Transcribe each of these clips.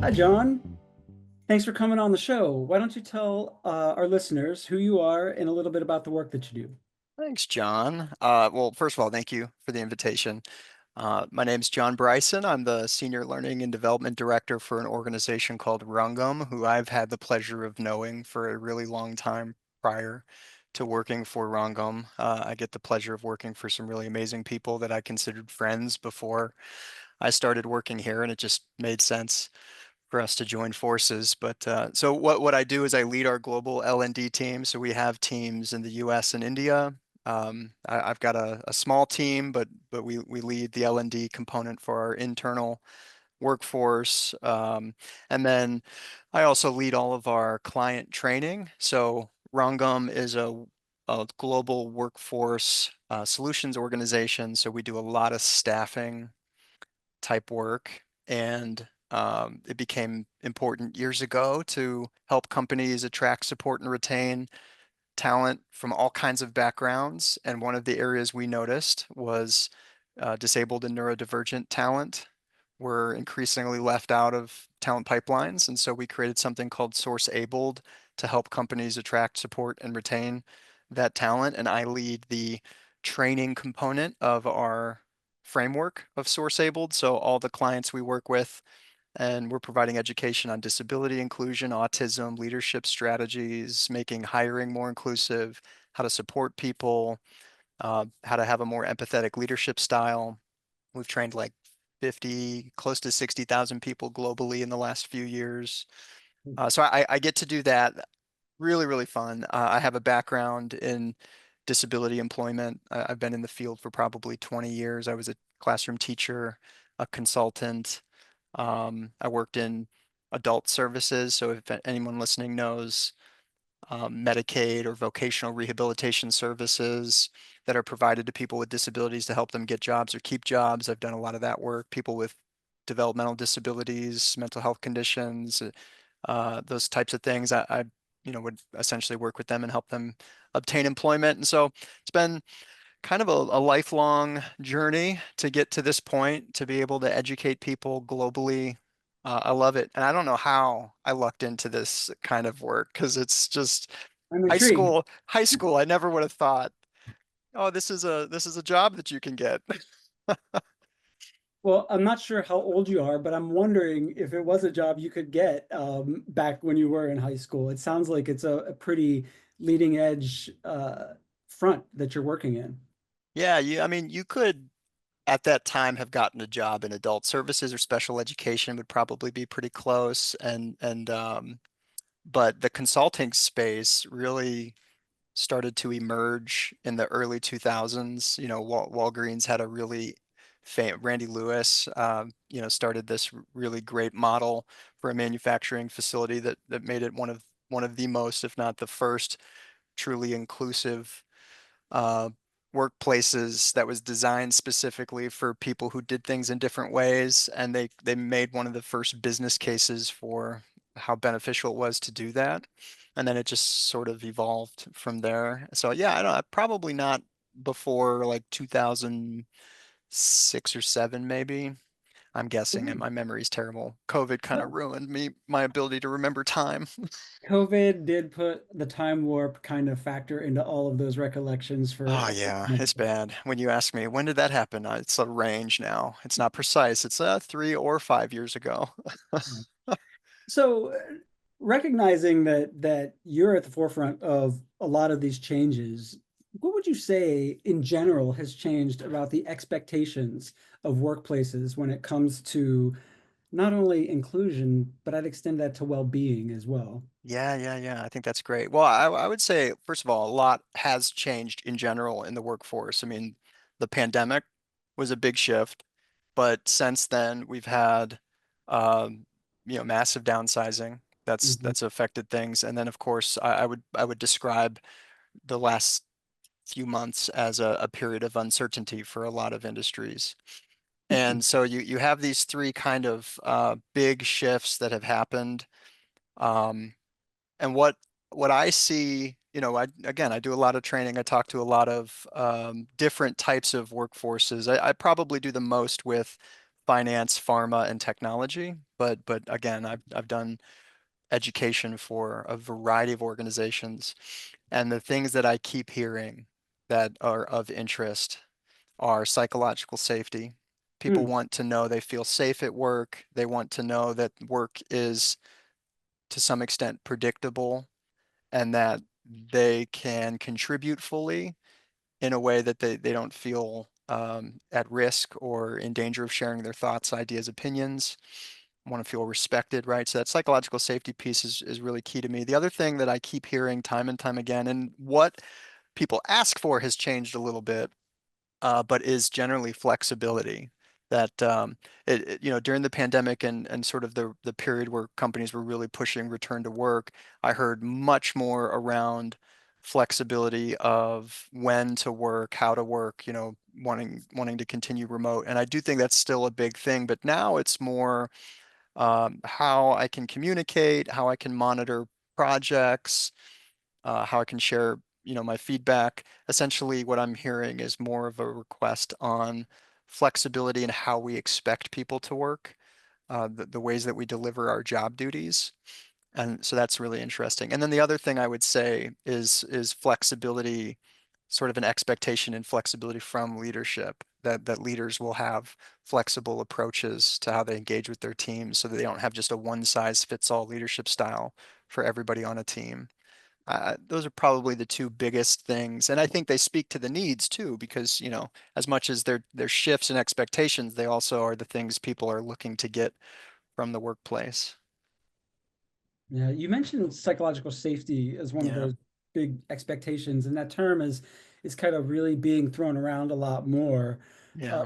Hi, John. Thanks for coming on the show. Why don't you tell our listeners who you are and a little bit about the work that you do? Thanks, John. Well, first of all, thank you for the invitation. My name's John Bryson. I'm the Senior Learning and Development Director for an organization called Rangam, who I've had the pleasure of knowing for a really long time prior to working for Rangam. I get the pleasure of working for some really amazing people that I considered friends before I started working here, and it just made sense for us to join forces. But so what I do is I lead our global L&D team. So we have teams in the US and India. I've got a small team, but we lead the L&D component for our internal workforce. And then I also lead all of our client training. So Rangam is a global workforce solutions organization. So we do a lot of staffing type work. And it became important years ago to help companies attract, support, and retain talent from all kinds of backgrounds. And one of the areas we noticed was disabled and neurodivergent talent were increasingly left out of talent pipelines. And so we created something called Source Abled to help companies attract, support, and retain that talent. And I lead the training component of our framework of Source Abled. So all the clients we work with, and we're providing education on disability inclusion, autism, leadership strategies, making hiring more inclusive, how to support people, how to have a more empathetic leadership style. We've trained like 50, close to 60,000 people globally in the last few years. So I get to do that. Really, really fun. I have a background in disability employment. I've been in the field for probably 20 years. I was a classroom teacher, a consultant. I worked in adult services. So if anyone listening knows Medicaid or vocational rehabilitation services that are provided to people with disabilities to help them get jobs or keep jobs. I've done a lot of that work. People with developmental disabilities, mental health conditions, those types of things. I would essentially work with them and help them obtain employment. And so it's been kind of a lifelong journey to get to this point, to be able to educate people globally. I love it. And I don't know how I lucked into this kind of work because it's just I'm high intrigued. school, high school. I never would have thought, oh, this is a job that you can get. Well, I'm not sure how old you are, but I'm wondering if it was a job you could get back when you were in high school. It sounds like it's a pretty leading edge front that you're working in. Yeah, I mean, you could at that time have gotten a job in adult services or special education would probably be pretty close. And but the consulting space really started to emerge in the early 2000s. Walgreens had a really Randy Lewis, started this really great model for a manufacturing facility that made it one of the most, if not the first, truly inclusive uh, workplaces that was designed specifically for people who did things in different ways. And they made one of the first business cases for how beneficial it was to do that. And then it just sort of evolved from there. So yeah, I don't know, probably not before like 2006 or seven, maybe. I'm guessing, and Mhm. my memory's terrible. COVID kind of No, ruined my ability to remember time. COVID did put the time warp kind of factor into all of those recollections Oh for yeah, some of it's us. bad. When you ask me, when did that happen? It's a range now. It's not precise. It's 3 or 5 years ago. So, recognizing that you're at the forefront of a lot of these changes, what would you say in general has changed about the expectations of workplaces when it comes to not only inclusion, but I'd extend that to well-being as well? Yeah, yeah, yeah. I think that's great. Well, I would say, first of all, a lot has changed in general in the workforce. I mean, the pandemic was a big shift, but since then we've had um, massive downsizing. That's Mhm. that's affected things. And then of course I would describe the last few months as a period of uncertainty for a lot of industries. And so you have these three kind of big shifts that have happened. Um, and what I see, I do a lot of training. I talk to a lot of different types of workforces. I probably do the most with finance, pharma, and technology. But again, I've done education for a variety of organizations. And the things that I keep hearing that are of interest are psychological safety. People Hmm. want to know they feel safe at work. They want to know that work is to some extent predictable and that they can contribute fully in a way that they don't feel at risk or in danger of sharing their thoughts, ideas, opinions, want to feel respected, right? So that psychological safety piece is really key to me. The other thing that I keep hearing time and time again, and what people ask for has changed a little bit, but is generally flexibility. That during the pandemic and sort of the period where companies were really pushing return to work, I heard much more around flexibility of when to work, how to work, wanting to continue remote. And I do think that's still a big thing, but now it's more how I can communicate, how I can monitor projects, how I can share, my feedback. Essentially, what I'm hearing is more of a request on flexibility in how we expect people to work, the ways that we deliver our job duties. And so that's really interesting. And then the other thing I would say is flexibility, sort of an expectation and flexibility from leadership, that leaders will have flexible approaches to how they engage with their teams so that they don't have just a one size fits all leadership style for everybody on a team. Those are probably the two biggest things. And I think they speak to the needs too, because, as much as their shifts and expectations, they also are the things people are looking to get from the workplace. Yeah, you mentioned psychological safety as one of Yeah. those big expectations, and that term is kind of really being thrown around a lot more. Uh, Yeah.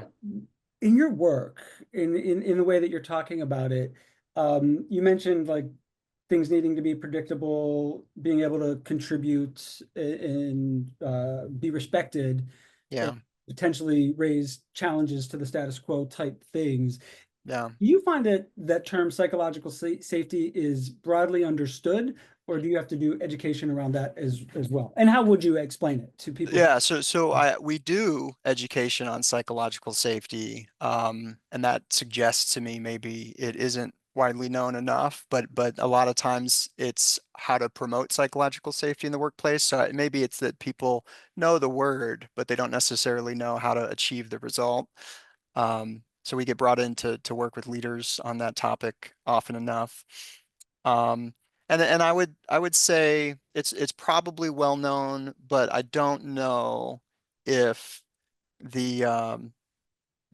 in your work, in the way that you're talking about it, you mentioned like things needing to be predictable, being able to contribute and be respected, and Yeah. potentially raise challenges to the status quo type things. Yeah. Do you find that that term psychological safety is broadly understood, or do you have to do education around that as well? And how would you explain it to people who? Yeah, so we do education on psychological safety, and that suggests to me maybe it isn't widely known enough, but a lot of times it's how to promote psychological safety in the workplace. So maybe it's that people know the word, but they don't necessarily know how to achieve the result. So we get brought in to work with leaders on that topic often enough. Um, and I would say it's probably well known, but I don't know if the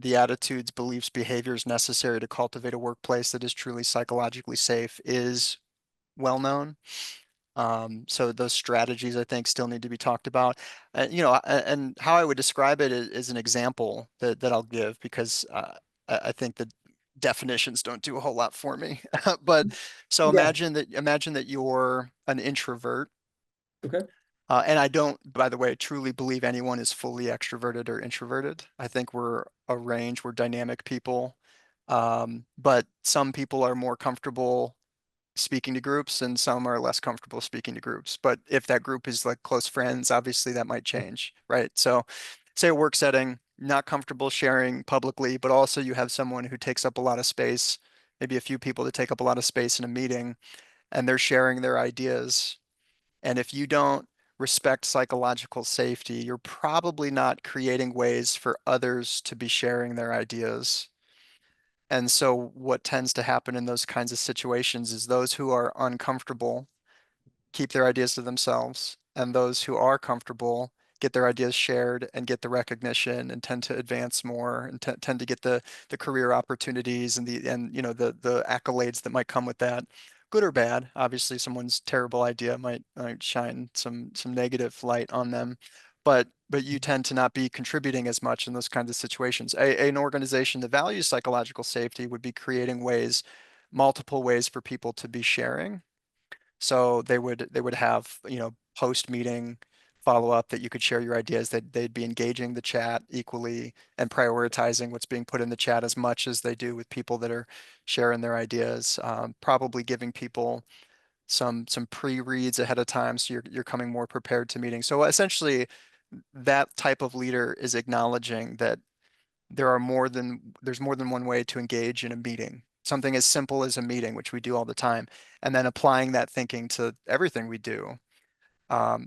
the attitudes, beliefs, behaviors necessary to cultivate a workplace that is truly psychologically safe is well known. So those strategies I think still need to be talked about. And how I would describe it is an example that I'll give because I think the definitions don't do a whole lot for me. But so Yeah. imagine that you're an introvert. Okay. And I don't, by the way, truly believe anyone is fully extroverted or introverted. I think we're a range, we're dynamic people. But some people are more comfortable speaking to groups and some are less comfortable speaking to groups. But if that group is like close friends, obviously that might change, right? So say a work setting, not comfortable sharing publicly, but also you have someone who takes up a lot of space, maybe a few people that take up a lot of space in a meeting and they're sharing their ideas. And if you don't respect psychological safety, you're probably not creating ways for others to be sharing their ideas. And so what tends to happen in those kinds of situations is those who are uncomfortable keep their ideas to themselves, and those who are comfortable get their ideas shared and get the recognition and tend to advance more and tend to get the career opportunities and the accolades that might come with that, good or bad. Obviously, someone's terrible idea might shine some negative light on them. But you tend to not be contributing as much in those kinds of situations. An organization that values psychological safety would be creating multiple ways for people to be sharing. So they would have, post meeting follow up that you could share your ideas, that they'd be engaging the chat equally and prioritizing what's being put in the chat as much as they do with people that are sharing their ideas. Probably giving people some pre-reads ahead of time so you're coming more prepared to meetings. So essentially that type of leader is acknowledging that there's more than one way to engage in a meeting. Something as simple as a meeting, which we do all the time, and then applying that thinking to everything we do,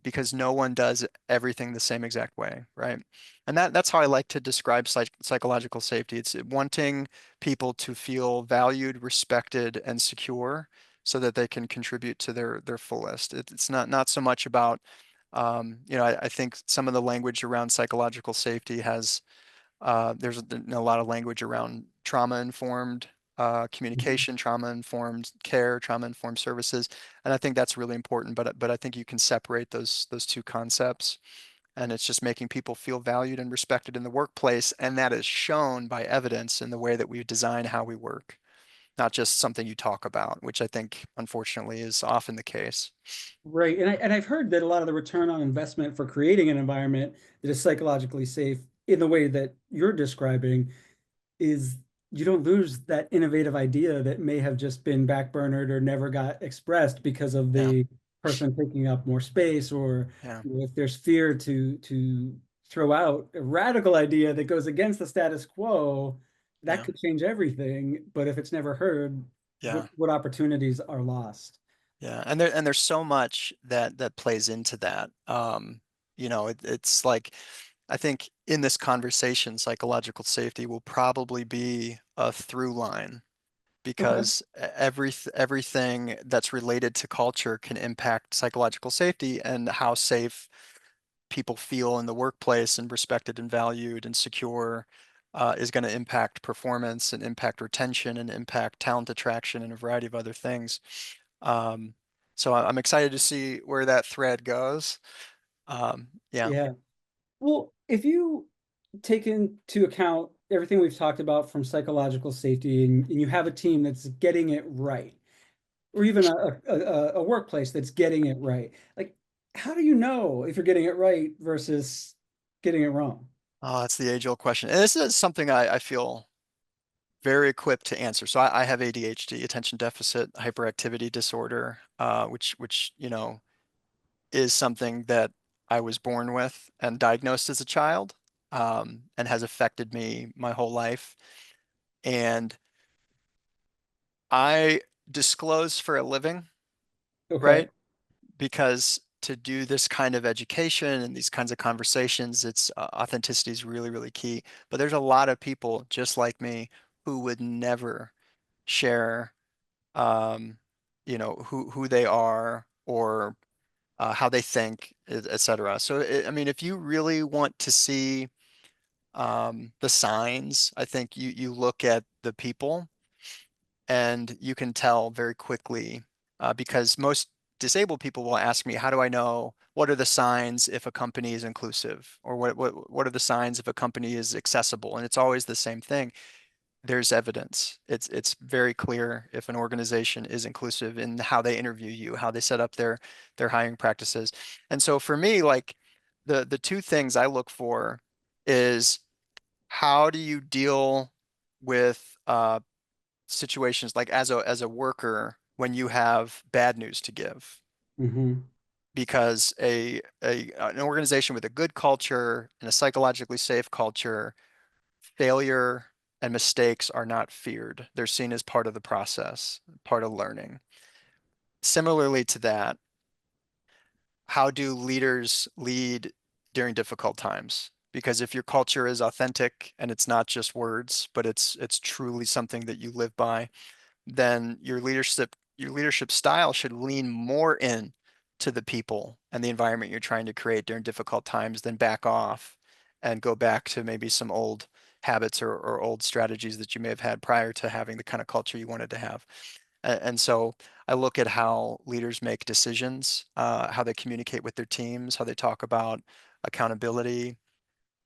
because no one does everything the same exact way, right? And that's how I like to describe psychological safety. It's wanting people to feel valued, respected, and secure so that they can contribute to their fullest. It's not so much about, I think some of the language around psychological safety has there's a lot of language around trauma-informed Mhm. communication, trauma-informed care, trauma-informed services, and I think that's really important. But I think you can separate those two concepts, and it's just making people feel valued and respected in the workplace, and that is shown by evidence in the way that we design how we work, not just something you talk about, which I think unfortunately is often the case. Right. And I've heard that a lot of the return on investment for creating an environment that is psychologically safe in the way that you're describing is you don't lose that innovative idea that may have just been backburnered or never got expressed because of Yeah, the person taking up more space, or yeah, if there's fear to throw out a radical idea that goes against the status quo, that yeah, could change everything. But if it's never heard, yeah. what opportunities are lost? Yeah, and there's so much that plays into that. It's like I think in this conversation, psychological safety will probably be a through line Okay. because everything that's related to culture can impact psychological safety and how safe people feel in the workplace and respected and valued and secure is going to impact performance and impact retention and impact talent attraction and a variety of other things. Um, so I'm excited to see where that thread goes. Yeah. Yeah. Well, if you take into account everything we've talked about from psychological safety, and you have a team that's getting it right, or even a workplace that's getting it right, like how do you know if you're getting it right versus getting it wrong? Oh, that's the age-old question. And this is something I feel very equipped to answer. So I have ADHD, attention deficit hyperactivity disorder, which is something that I was born with and diagnosed as a child, and has affected me my whole life. And I disclose for a living, Okay. right? Because to do this kind of education and these kinds of conversations, it's authenticity is really, really key. But there's a lot of people just like me who would never share, um, who they are or how they think, etc. So, I mean, if you really want to see the signs, I think you look at the people and you can tell very quickly because most disabled people will ask me, how do I know what are the signs if a company is inclusive or what are the signs if a company is accessible? And it's always the same thing. There's evidence. It's very clear if an organization is inclusive in how they interview you, how they set up their hiring practices. And so for me, like the two things I look for is how do you deal with situations like as a worker when you have bad news to give? Hmm. Because an organization with a good culture and a psychologically safe culture, failure and mistakes are not feared. They're seen as part of the process, part of learning. Similarly to that, how do leaders lead during difficult times? Because if your culture is authentic and it's not just words, but it's truly something that you live by, then your leadership style should lean more in to the people and the environment you're trying to create during difficult times than back off and go back to maybe some old habits or old strategies that you may have had prior to having the kind of culture you wanted to have. And so I look at how leaders make decisions, how they communicate with their teams, how they talk about accountability,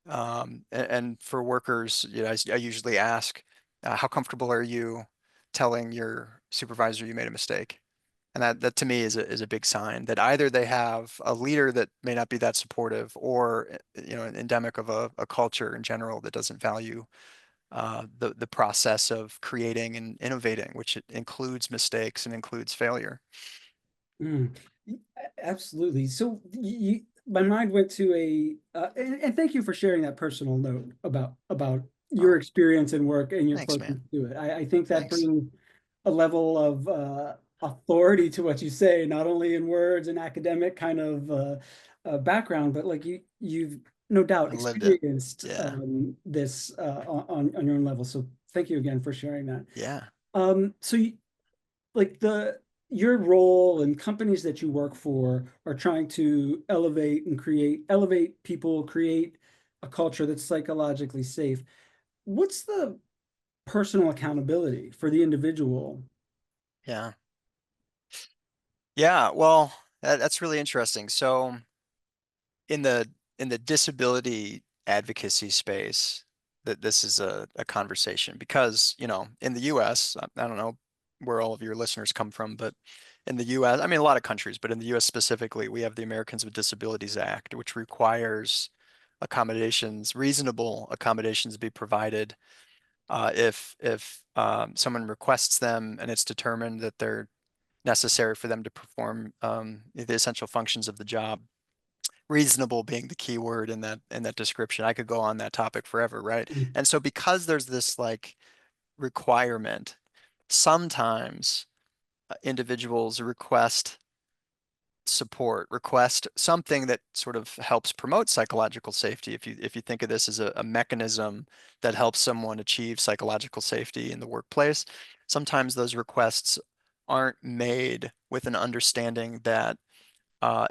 and for workers, I usually ask, how comfortable are you telling your supervisor you made a mistake? And that to me is a big sign that either they have a leader that may not be that supportive, or an endemic of a culture in general that doesn't value the process of creating and innovating, which it includes mistakes and includes failure. Mm. Absolutely. So my mind went to and thank you for sharing that personal note about your Oh, experience and work and your thanks, closeness man. to it. I think that Thanks. brings a level of authority to what you say, not only in words and academic kind of background, but like you've no doubt I lived it. experienced Yeah. this on your own level. So thank you again for sharing that. Yeah. So you, like the your role and companies that you work for are trying to elevate people, create a culture that's psychologically safe. What's the personal accountability for the individual? Yeah. Yeah. Well, that's really interesting. So in the disability advocacy space, that this is a conversation because, in the US, I don't know where all of your listeners come from, but in the US, I mean, a lot of countries, but in the US specifically, we have the Americans with Disabilities Act, which requires accommodations, reasonable accommodations be provided if someone requests them and it's determined that they're necessary for them to perform the essential functions of the job. Reasonable being the key word in that description. I could go on that topic forever, right? And so because there's this like requirement, sometimes individuals request support, request something that sort of helps promote psychological safety. If you think of this as a mechanism that helps someone achieve psychological safety in the workplace, sometimes those requests aren't made with an understanding that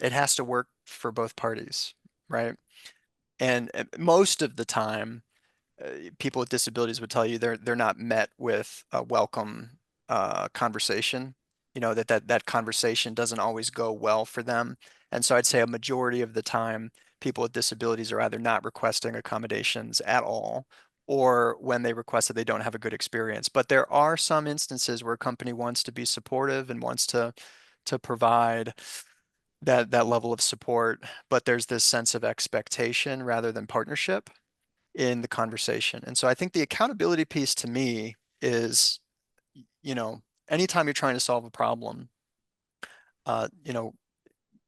it has to work for both parties, right? And most of the time, people with disabilities would tell you they're not met with a welcome conversation. That conversation doesn't always go well for them. And so I'd say a majority of the time, people with disabilities are either not requesting accommodations at all, or when they request it, they don't have a good experience. But there are some instances where a company wants to be supportive and wants to provide that level of support, but there's this sense of expectation rather than partnership in the conversation. And so I think the accountability piece to me is, you know, anytime you're trying to solve a problem, uh, you know,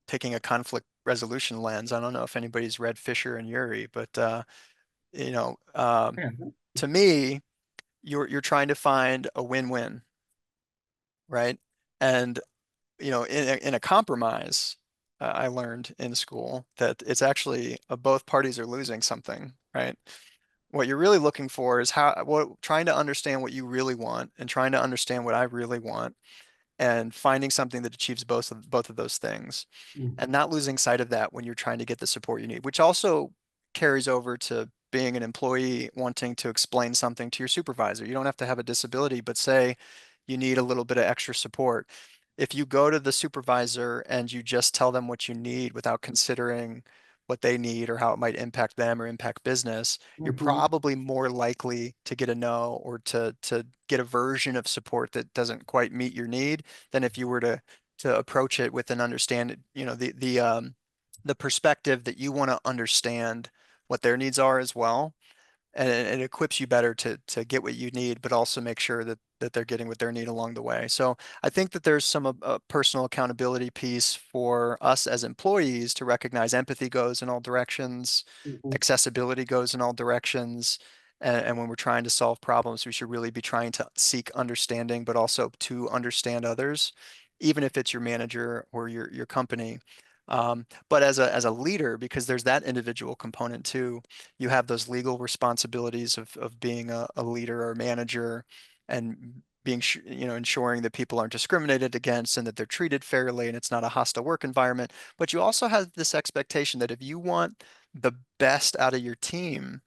taking a conflict resolution lens. I don't know if anybody's read Fisher and Urey, but you know, um, Yeah. to me, you're trying to find a win-win, right? And in a compromise, I learned in school that it's actually both parties are losing something, right? What you're really looking for is trying to understand what you really want and trying to understand what I really want and finding something that achieves both of those things Mm. and not losing sight of that when you're trying to get the support you need, which also carries over to being an employee wanting to explain something to your supervisor. You don't have to have a disability, but say you need a little bit of extra support. If you go to the supervisor and you just tell them what you need without considering what they need or how it might impact them or impact business, you're Mhm. probably more likely to get a no or to get a version of support that doesn't quite meet your need than if you were to approach it with an understand, the perspective that you want to understand what their needs are as well, and it equips you better to get what you need, but also make sure that they're getting what they need along the way. So I think that there's some personal accountability piece for us as employees to recognize empathy goes in all directions, Mhm. accessibility goes in all directions. And when we're trying to solve problems, we should really be trying to seek understanding, but also to understand others, even if it's your manager or your company. But as a leader, because there's that individual component too, you have those legal responsibilities of being a leader or manager and being ensuring that people aren't discriminated against and that they're treated fairly and it's not a hostile work environment. But you also have this expectation that if you want the best out of your team,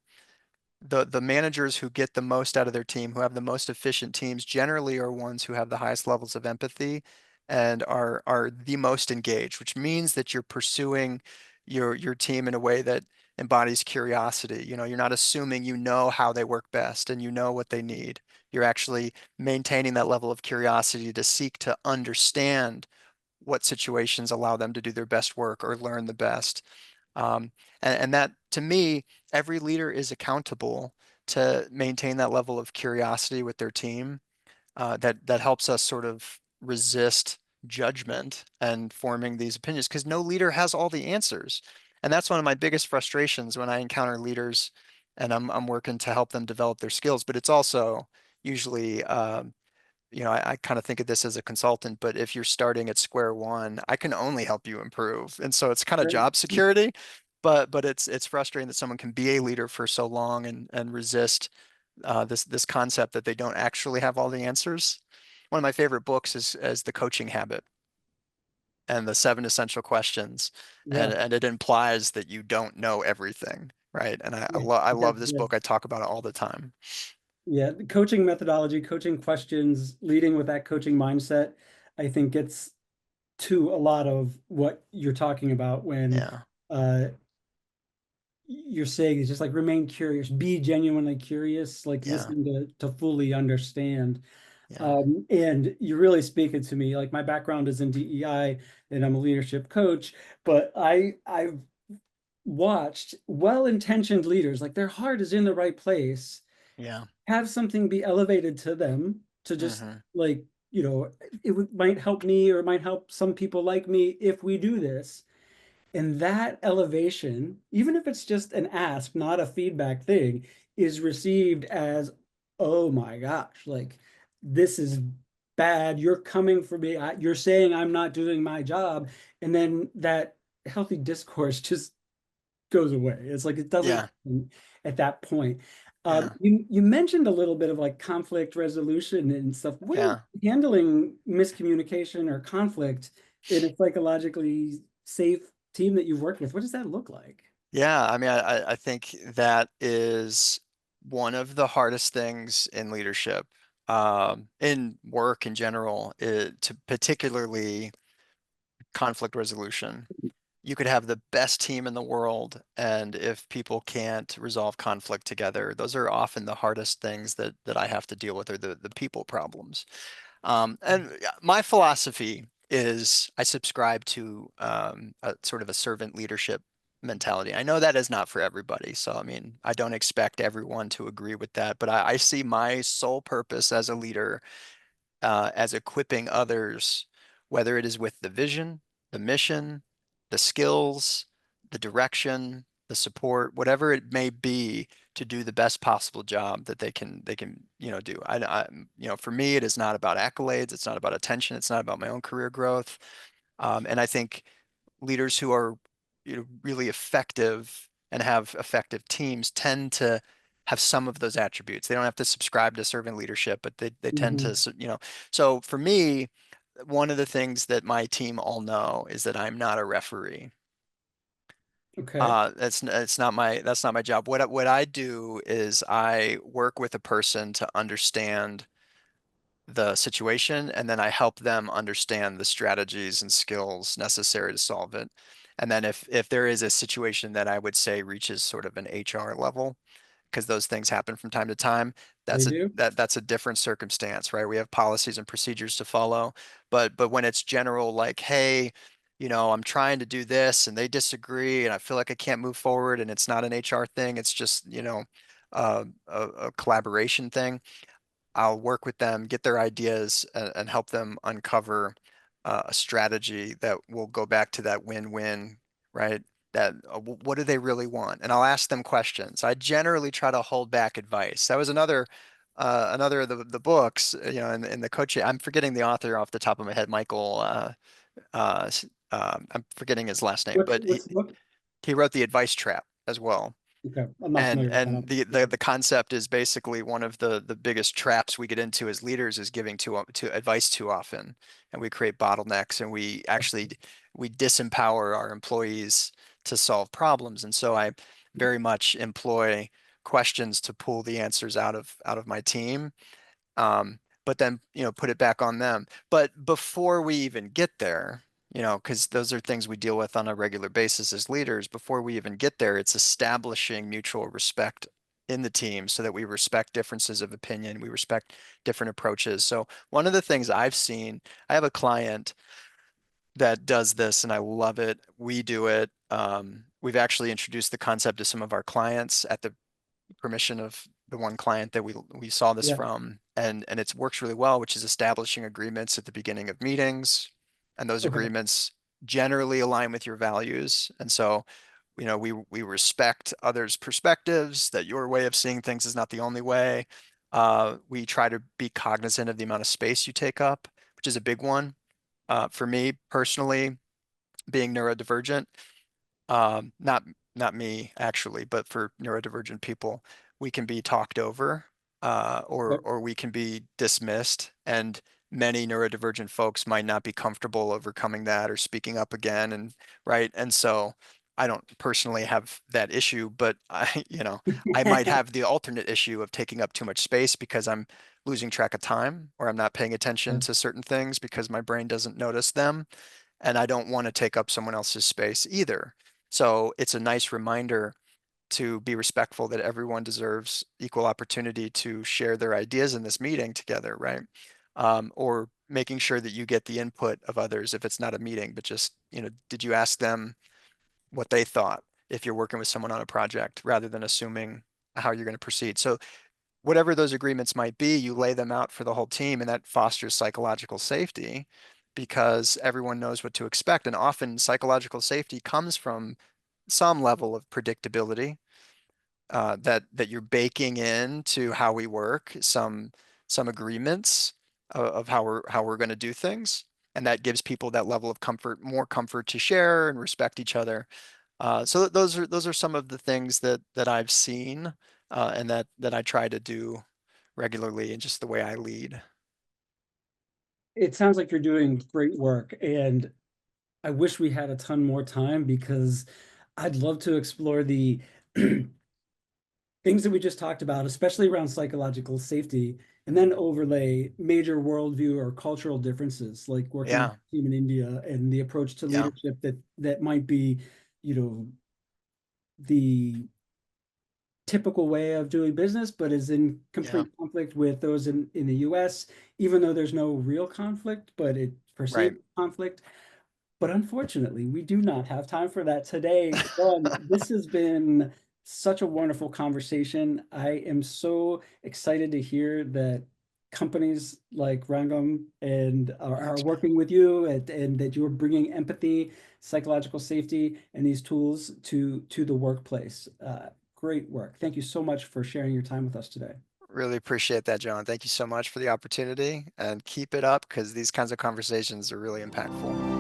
the managers who get the most out of their team, who have the most efficient teams, generally are ones who have the highest levels of empathy and are the most engaged, which means that you're pursuing your team in a way that embodies curiosity. You're not assuming you know how they work best and you know what they need. You're actually maintaining that level of curiosity to seek to understand what situations allow them to do their best work or learn the best. And that, to me, every leader is accountable to maintain that level of curiosity with their team. That helps us sort of resist judgment and forming these opinions because no leader has all the answers. And that's one of my biggest frustrations when I encounter leaders and I'm working to help them develop their skills. But it's also usually, I kind of think of this as a consultant, but if you're starting at square one, I can only help you improve. And so it's kind of Right. job security, but it's frustrating that someone can be a leader for so long and resist this concept that they don't actually have all the answers. One of my favorite books is The Coaching Habit and the seven essential questions, Yeah. and it implies that you don't know everything, right? And Yeah. I Yeah. love this Yeah. book. I talk about it all the time. Yeah. The coaching methodology, coaching questions, leading with that coaching mindset, I think gets to a lot of what you're talking about when Yeah, uh you're saying is just like remain curious, be genuinely curious, like yeah, listen to fully understand. yeah, And you're really speaking to me. Like my background is in DEI and I'm a leadership coach, but I've watched well-intentioned leaders, like their heart is in the right place, yeah. have something be elevated to them to just Hmm. like, might help me or might help some people like me if we do this. And that elevation, even if it's just an ask, not a feedback thing, is received as, oh my gosh, like this is bad. You're coming for me. You're saying I'm not doing my job. And then that healthy discourse just goes away. It's like it doesn't Yeah, happen at that point. yeah, You mentioned a little bit of like conflict resolution and stuff. What is yeah. handling miscommunication or conflict in a psychologically safe team that you've worked with? What does that look like? Yeah, I mean, I think that is one of the hardest things in leadership, in work in general, to particularly conflict resolution. You could have the best team in the world, and if people can't resolve conflict together, those are often the hardest things that I have to deal with, are the people problems. And my philosophy is I subscribe to a sort of a servant leadership mentality. I know that is not for everybody. So, I mean, I don't expect everyone to agree with that, but I see my sole purpose as a leader as equipping others, whether it is with the vision, the mission, the skills, the direction, the support, whatever it may be, to do the best possible job that they can do. For me, it is not about accolades, it's not about attention, it's not about my own career growth. And I think leaders who are really effective and have effective teams tend to have some of those attributes. They don't have to subscribe to servant leadership, but they tend to, Mhm. So for me, one of the things that my team all know is that I'm not a referee. Okay. That's not my job. What I do is I work with a person to understand the situation, and then I help them understand the strategies and skills necessary to solve it. And then if there is a situation that I would say reaches sort of an HR level, because those things happen from time to time, They that's a do? that's a different circumstance, right? We have policies and procedures to follow, but when it's general, like, hey, I'm trying to do this and they disagree and I feel like I can't move forward, and it's not an HR thing, it's just, a collaboration thing. I'll work with them, get their ideas, and help them uncover a strategy that will go back to that win-win, right? That what do they really want? And I'll ask them questions. I generally try to hold back advice. That was another of the books, in the coaching. I'm forgetting the author off the top of my head, Michael. I'm forgetting his last name, but What's the book? he wrote The Advice Trap as well. Okay. I'm not And familiar with that. and the concept is basically one of the biggest traps we get into as leaders is giving to advice too often, and we create bottlenecks, and we disempower our employees to solve problems. And so I very much employ questions to pull the answers out of my team, but then put it back on them. But before we even get there, because those are things we deal with on a regular basis as leaders, before we even get there, it's establishing mutual respect in the team so that we respect differences of opinion, we respect different approaches. So one of the things I've seen, I have a client that does this and I love it. We do it. We've actually introduced the concept to some of our clients at the permission of the one client that we saw this Yeah. from, and it works really well, which is establishing agreements at the beginning of meetings, and those Okay. agreements generally align with your values. And so we respect others' perspectives, that your way of seeing things is not the only way. We try to be cognizant of the amount of space you take up, which is a big one. For me personally, being neurodivergent, not me actually, but for neurodivergent people, we can be talked over, Yep. or we can be dismissed, and many neurodivergent folks might not be comfortable overcoming that or speaking up again, and right. And so I don't personally have that issue, but I might have the alternate issue of taking up too much space because I'm losing track of time, or I'm not paying attention Yeah. to certain things because my brain doesn't notice them, and I don't want to take up someone else's space either. So it's a nice reminder to be respectful that everyone deserves equal opportunity to share their ideas in this meeting together, right? Or making sure that you get the input of others if it's not a meeting, but just, did you ask them what they thought if you're working with someone on a project rather than assuming how you're going to proceed? So whatever those agreements might be, you lay them out for the whole team, and that fosters psychological safety because everyone knows what to expect. And often psychological safety comes from some level of predictability, that you're baking into how we work, some agreements of how we're going to do things, and that gives people that level of comfort, more comfort to share and respect each other. So those are some of the things that I've seen, and that I try to do regularly in just the way I lead. It sounds like you're doing great work, and I wish we had a ton more time because I'd love to explore the things that we just talked about, especially around psychological safety, and then overlay major worldview or cultural differences, like working with Yeah, a team in India and the approach to yeah, leadership that might be, you know, the typical way of doing business, but is in yeah, complete conflict with those in the US, even though there's no real conflict, but it right. perceived conflict. But unfortunately, we do not have time for that today. John, this has been such a wonderful conversation. I am so excited to hear that companies like Rangam and are Thanks, man. working with you, and that you're bringing empathy, psychological safety, and these tools to the workplace. Great work. Thank you so much for sharing your time with us today. Really appreciate that, John. Thank you so much for the opportunity, and keep it up because these kinds of conversations are really impactful.